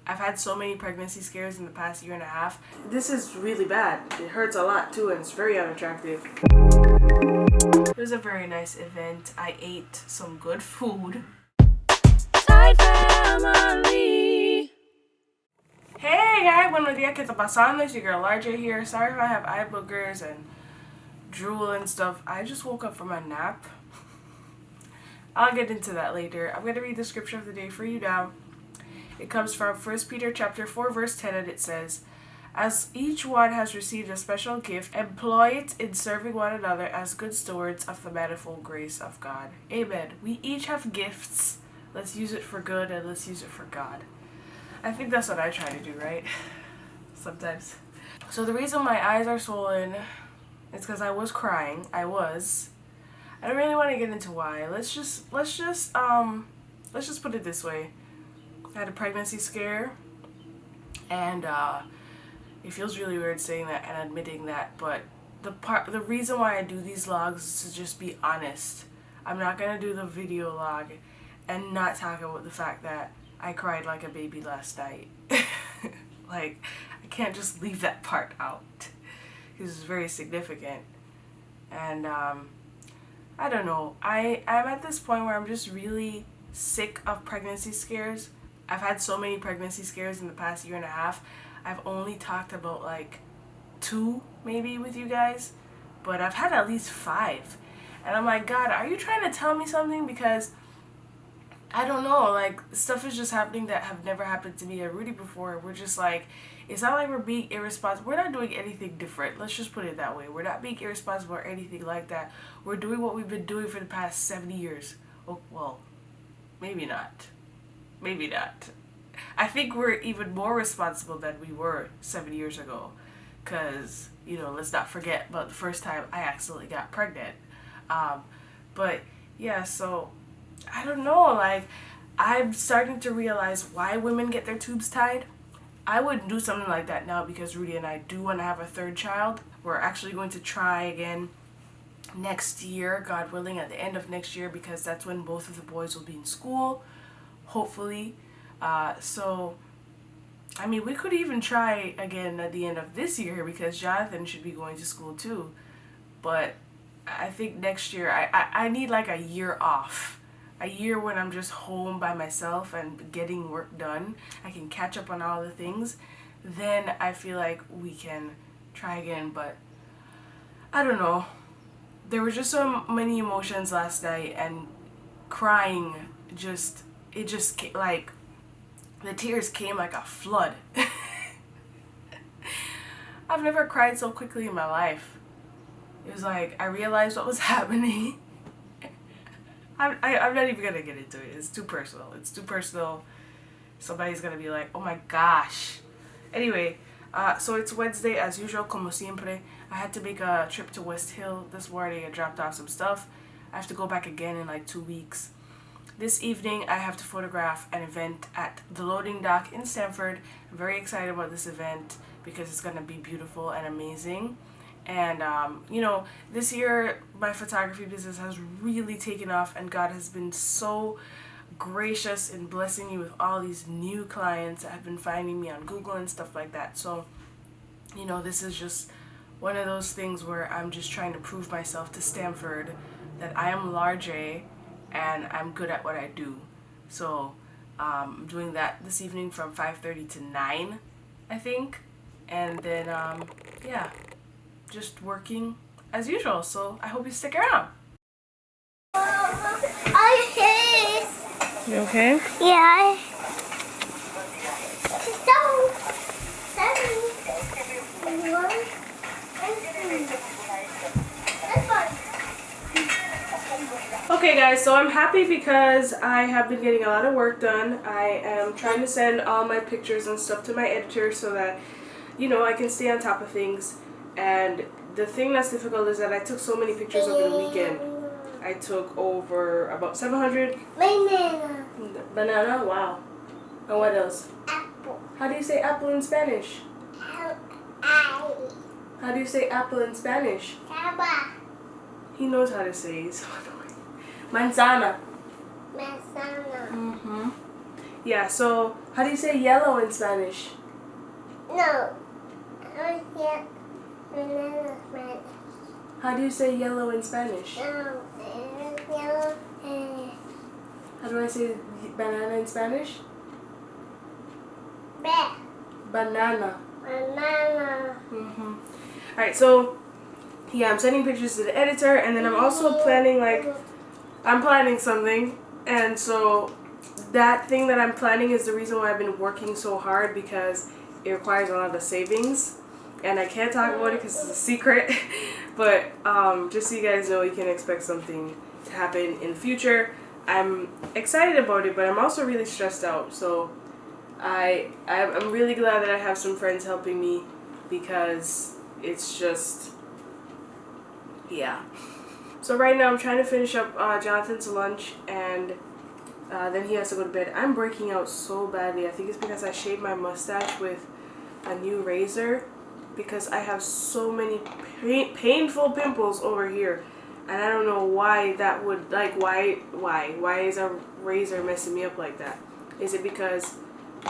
I've had so many pregnancy scares in the past year and a half. This is really bad. It hurts a lot too, and it's very unattractive. It was a very nice event. I ate some good food. Side family. Hey guys, buenos días, ¿qué está pasando? It's your girl LarJ here. Sorry if I have eye boogers and drool and stuff. I just woke up from a nap. I'll get into that later. I'm going to read the scripture of the day for you now. It comes from 1 Peter chapter 4 verse 10, and it says, "As each one has received a special gift, employ it in serving one another as good stewards of the manifold grace of God." Amen. We each have gifts. Let's use it for good and let's use it for God. I think that's what I try to do, right? Sometimes. So the reason my eyes are swollen is because I was crying. I don't really want to get into why. Let's just put it this way. I had a pregnancy scare, and it feels really weird saying that and admitting that, but the reason why I do these vlogs is to just be honest. I'm not gonna do the video log and not talk about the fact that I cried like a baby last night. Like, I can't just leave that part out because it's very significant. And I don't know. I'm at this point where I'm just really sick of pregnancy scares. I've had so many pregnancy scares in the past year and a half. I've only talked about like 2 maybe with you guys, but I've had at least 5. And I'm like, God, are you trying to tell me something? Because I don't know, like, stuff is just happening that have never happened to me or Rudy before. We're just like, it's not like we're being irresponsible. We're not doing anything different. Let's just put it that way. We're not being irresponsible or anything like that. We're doing what we've been doing for the past 70 years. Oh, well, maybe not. Maybe not. I think we're even more responsible than we were 7 years ago. Because, you know, let's not forget about the first time I accidentally got pregnant. But, yeah, so, I don't know. Like, I'm starting to realize why women get their tubes tied. I wouldn't do something like that now because Rudy and I do want to have a 3rd child. We're actually going to try again next year, God willing, at the end of next year, because that's when both of the boys will be in school. Hopefully. So, I mean, we could even try again at the end of this year because Jonathan should be going to school too. But I think next year, I need like a year off. A year when I'm just home by myself and getting work done. I can catch up on all the things. Then I feel like we can try again. But I don't know. There were just so many emotions last night, and crying just... It just came, like, the tears came like a flood. I've never cried so quickly in my life. It was like, I realized what was happening. I'm not even going to get into it. It's too personal. It's too personal. Somebody's going to be like, oh my gosh. Anyway, so it's Wednesday as usual, como siempre. I had to make a trip to West Hill this morning and dropped off some stuff. I have to go back again in like 2 weeks. This evening, I have to photograph an event at the loading dock in Stamford. I'm very excited about this event because it's going to be beautiful and amazing. And, you know, this year, my photography business has really taken off, and God has been so gracious in blessing me with all these new clients that have been finding me on Google and stuff like that. So, you know, this is just one of those things where I'm just trying to prove myself to Stamford that I am LarJ and I'm good at what I do. So I'm doing that this evening from 5:30 to 9, I think. And then, yeah, just working as usual. So I hope you stick around. Okay. You okay? Yeah. Okay guys, so I'm happy because I have been getting a lot of work done. I am trying to send all my pictures and stuff to my editor so that, you know, I can stay on top of things. And the thing that's difficult is that I took so many pictures over the weekend. I took over about 700. Banana. Banana? Wow. And what else? Apple. How do you say apple in Spanish? How do you say apple in Spanish? Caba. He knows how to say it. So annoying. Manzana. Manzana. Mm-hmm. Yeah, so how do you say yellow in Spanish? No. I can't banana Spanish. How do you say yellow in Spanish? No. Yellow and How do I say banana in Spanish? red. Banana. Banana. Alright, so yeah, I'm sending pictures to the editor, and then I'm also planning, I'm planning something, and so that thing that I'm planning is the reason why I've been working so hard, because it requires a lot of savings, and I can't talk about it because it's a secret, but just so you guys know, you can expect something to happen in the future. I'm excited about it, but I'm also really stressed out, so I'm really glad that I have some friends helping me, because it's just, yeah. So right now I'm trying to finish up Jonathan's lunch, and then he has to go to bed. I'm breaking out so badly. I think it's because I shaved my mustache with a new razor, because I have so many painful pimples over here, and I don't know why that would, why is a razor messing me up like that? Is it because,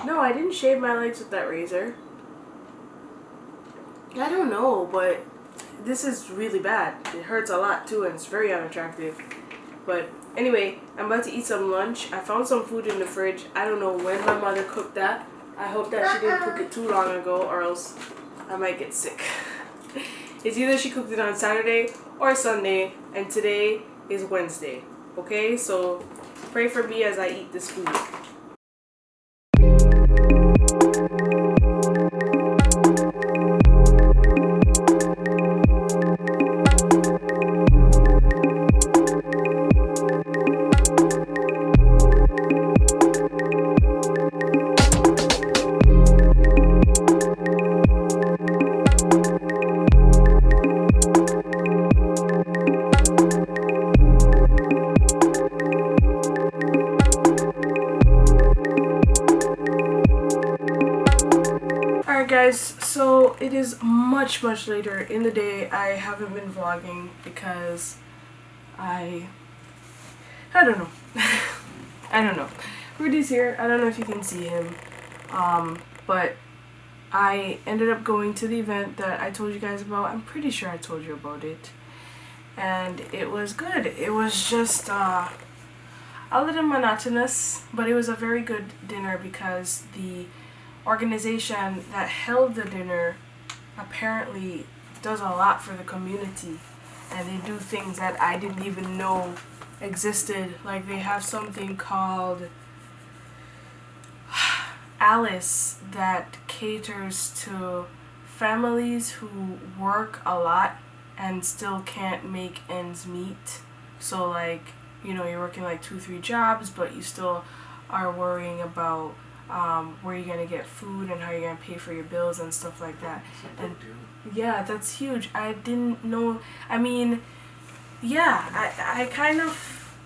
no, I didn't shave my legs with that razor. I don't know, but this is really bad. It hurts a lot too, and it's very unattractive. But anyway, I'm about to eat some lunch. I found some food in the fridge. I don't know when my mother cooked that. I hope that she didn't cook it too long ago, or else I might get sick. It's either she cooked it on Saturday or Sunday, and today is Wednesday. Okay, so pray for me as I eat this food. Alright guys, so it is much later in the day. I haven't been vlogging because I don't know. I don't know. Roody's here. I don't know if you can see him. But I ended up going to the event that I told you guys about. I'm pretty sure I told you about it. And it was good. It was just a little monotonous, but it was a very good dinner, because the organization that held the dinner apparently does a lot for the community, and they do things that I didn't even know existed. Like, they have something called Alice that caters to families who work a lot and still can't make ends meet. So like, you know, you're working like 2-3 jobs, but you still are worrying about where you're gonna get food and how you're gonna pay for your bills and stuff like that. And yeah, that's huge. I didn't know. I mean, yeah, I kind of.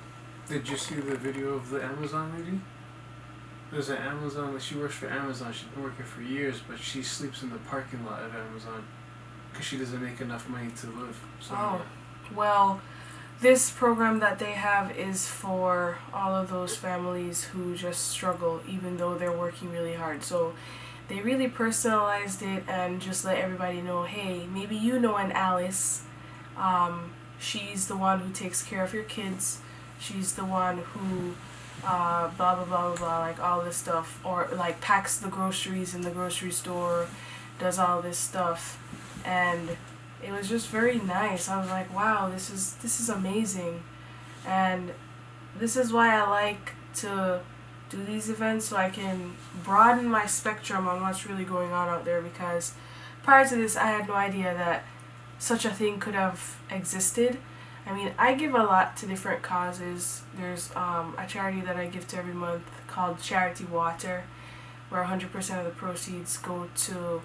Did you see the video of the Amazon lady? There's an Amazon, she works for Amazon. She's been working for years, but she sleeps in the parking lot of Amazon because she doesn't make enough money to live somewhere. Oh, well, this program that they have is for all of those families who just struggle even though they're working really hard. So they really personalized it and just let everybody know, hey, maybe you know an Alice. She's the one who takes care of your kids. She's the one who blah blah blah blah blah, like all this stuff, or like packs the groceries in the grocery store, does all this stuff. And it was just very nice. I was like, wow, this is amazing. And this is why I like to do these events, so I can broaden my spectrum on what's really going on out there, because prior to this I had no idea that such a thing could have existed. I mean, I give a lot to different causes. There's a charity that I give to every month called Charity Water, where 100% of the proceeds go to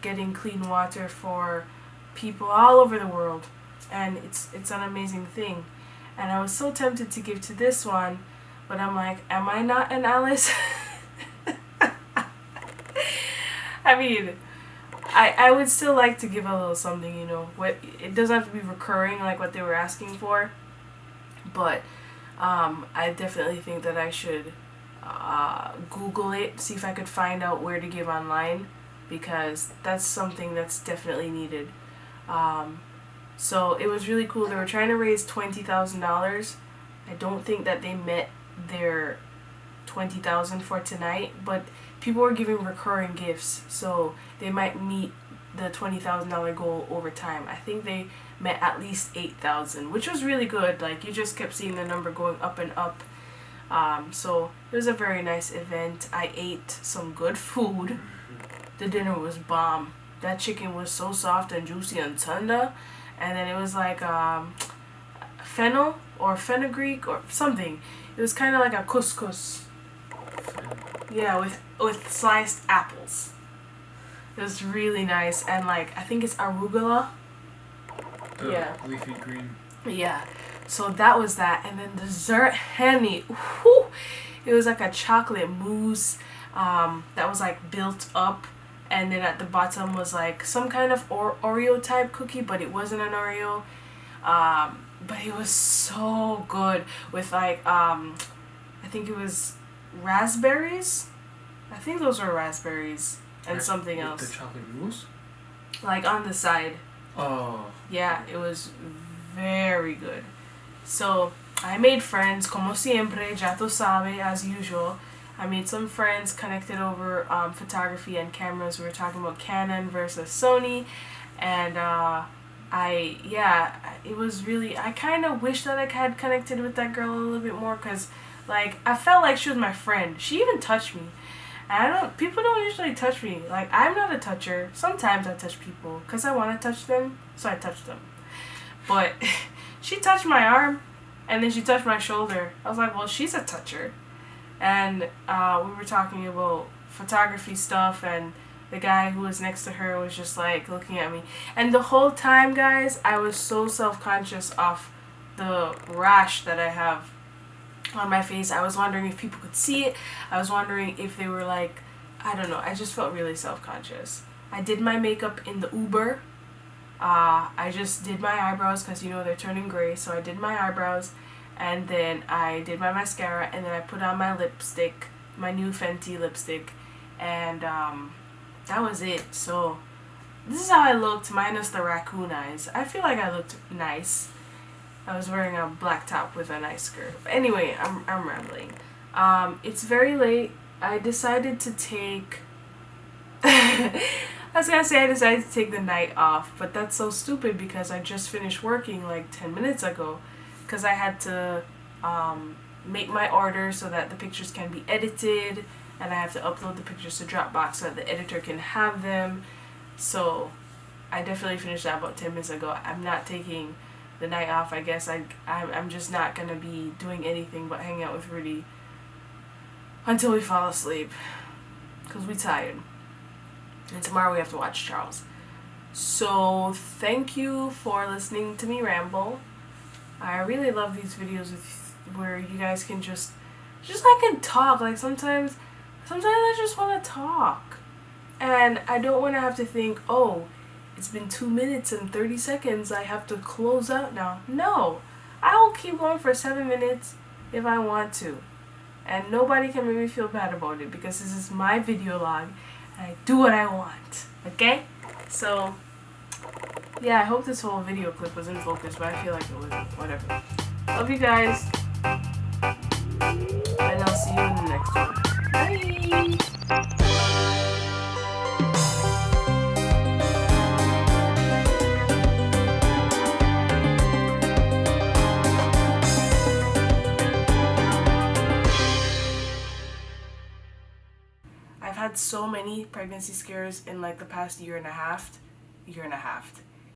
getting clean water for people all over the world, and it's an amazing thing. And I was so tempted to give to this one, but I'm like, am I not an Alice? I mean, I would still like to give a little something, you know. It doesn't have to be recurring like what they were asking for, but I definitely think that I should Google it, see if I could find out where to give online, because that's something that's definitely needed. So it was really cool. They were trying to raise $20,000. I don't think that they met their $20,000 for tonight, but people were giving recurring gifts, so they might meet the $20,000 goal over time. I think they met at least $8,000, which was really good. Like, you just kept seeing the number going up and up. So it was a very nice event. I ate some good food. The dinner was bomb. That chicken was so soft and juicy and tender, and then it was like fennel or fenugreek or something. It was kind of like a couscous. Yeah, with sliced apples. It was really nice, and like, I think it's arugula. Yeah. Leafy green. Yeah. So that was that, and then dessert, honey. Whew, it was like a chocolate mousse that was like built up, and then at the bottom was like some kind of Oreo type cookie, but it wasn't an Oreo. But it was so good with like I think it was raspberries. I think those were raspberries and something with else. The chocolate mousse? Like on the side. Oh. Yeah, it was very good. So I made friends, como siempre, ya tú sabes, as usual. I made some friends connected over photography and cameras. We were talking about Canon versus Sony, and it was really, I kind of wish that I had connected with that girl a little bit more, because like, I felt like she was my friend. She even touched me. And people don't usually touch me. Like, I'm not a toucher. Sometimes I touch people because I want to touch them, so I touch them. But she touched my arm, and then she touched my shoulder. I was like, well, she's a toucher. And we were talking about photography stuff, and the guy who was next to her was just like looking at me. And the whole time, guys, I was so self-conscious of the rash that I have on my face. I was wondering if people could see it. I was wondering if they were like, I don't know. I just felt really self-conscious. I did my makeup in the Uber. I just did my eyebrows because, you know, they're turning gray. So I did my eyebrows, and then I did my mascara, and then I put on my lipstick, my new Fenty lipstick, and that was it. So this is how I looked, minus the raccoon eyes. I feel like I looked nice. I was wearing a black top with a nice skirt. But anyway, I'm rambling. It's very late. I decided to take I decided to take the night off, but that's so stupid because I just finished working like 10 minutes ago, because I had to make my order so that the pictures can be edited, and I have to upload the pictures to Dropbox so that the editor can have them. So I definitely finished that about 10 minutes ago. I'm not taking the night off. I guess I'm just not gonna be doing anything but hang out with Roody until we fall asleep, because we're tired. And tomorrow we have to watch Charles. So thank you for listening to me ramble. I really love these videos where you guys can just I can talk. Like sometimes I just want to talk, and I don't want to have to think, oh, it's been 2 minutes and 30 seconds, I have to close out now. No, I will keep going for 7 minutes if I want to, and nobody can make me feel bad about it, because this is my video log and I do what I want. Okay? So yeah, I hope this whole video clip was in focus, but I feel like it wasn't. Whatever. Love you guys, and I'll see you in the next one. Bye. I've had so many pregnancy scares in like the past year and a half.